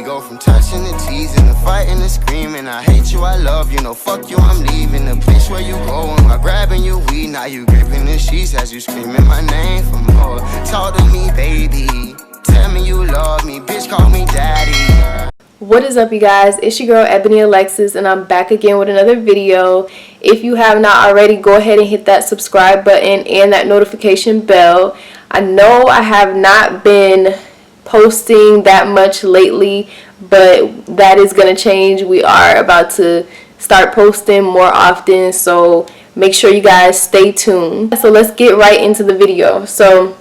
go from touching to teasing, to fighting to screaming. I hate you, I love you, no fuck you, I'm leaving. The place where you going, while grabbing your weed. Now you gripping the sheets as you screaming my name for more. Talk to me, baby, tell me you love me, bitch, call me daddy. What is up, you guys? It's your girl Ebony Alexis, and I'm back again with another video. If you have not already, go ahead and hit that subscribe button and that notification bell. I know I have not been posting that much lately, but that is going to change. We are about to start posting more often, so make sure you guys stay tuned. So let's get right into the video. So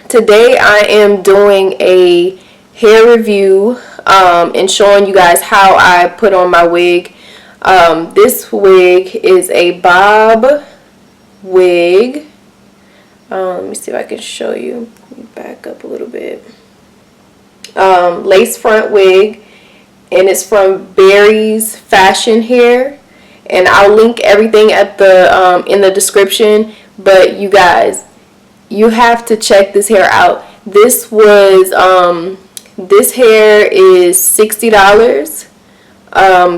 today I am doing a hair review and showing you guys how I put on my wig. This wig is a bob wig. Let me see if I can show you. Let me back up a little bit. Lace front wig, and it's from Barry's Fashion Hair, and I'll link everything at the in the description. But you guys, you have to check this hair out. This was this hair is $60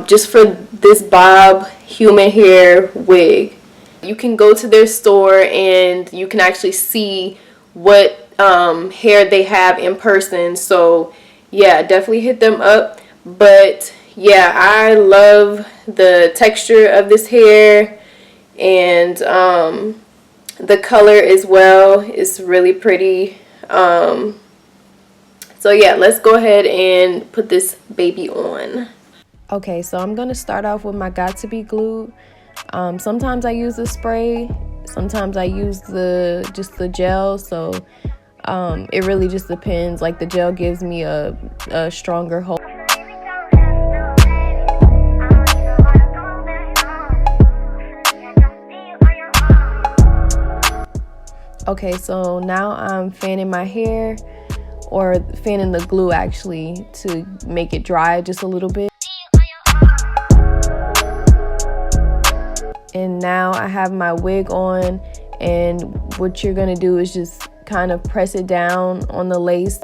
just for this bob human hair wig. You can go to their store and you can actually see what hair they have in person. So yeah, definitely hit them up. But yeah, I love the texture of this hair, and the color as well is really pretty. So yeah, let's go ahead and put this baby on. Okay, so I'm gonna start off with my Got To Be Glued. Sometimes I use the spray, sometimes I use just the gel, so it really just depends. Like, the gel gives me a stronger hold. Okay, so now I'm fanning my hair, or fanning the glue actually, to make it dry just a little bit. And now I have my wig on, and what you're gonna do is just kind of press it down on the lace.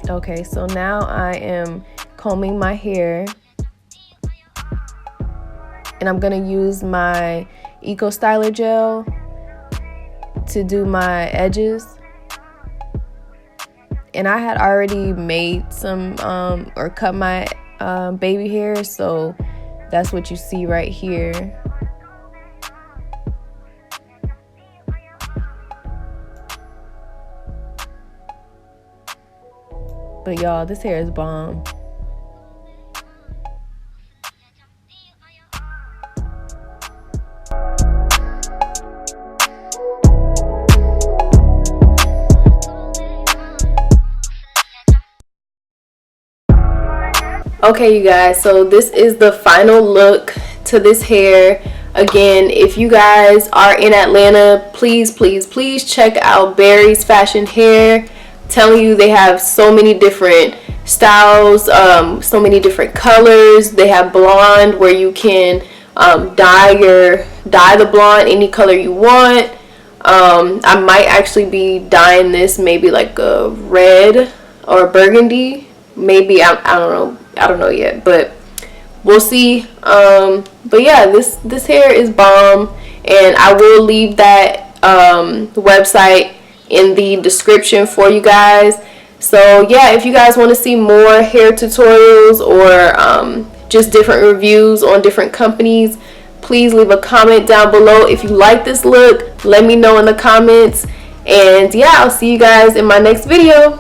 Okay, so now I am combing my hair, and I'm gonna use my Eco Styler gel to do my edges. And I had already made some or cut my baby hair, so that's what you see right here. But y'all, this hair is bomb. Okay, you guys, so this is the final look to this hair. Again, if you guys are in Atlanta, please check out Barry's Fashion Hair. I'm telling you, they have so many different styles, so many different colors. They have blonde, where you can dye the blonde any color you want. I might actually be dyeing this maybe like a red or burgundy, maybe. I don't know yet, but we'll see. But yeah, this hair is bomb, and I will leave that website in the description for you guys. So yeah, if you guys want to see more hair tutorials or just different reviews on different companies, please leave a comment down below. If you like this look, let me know in the comments, and yeah, I'll see you guys in my next video.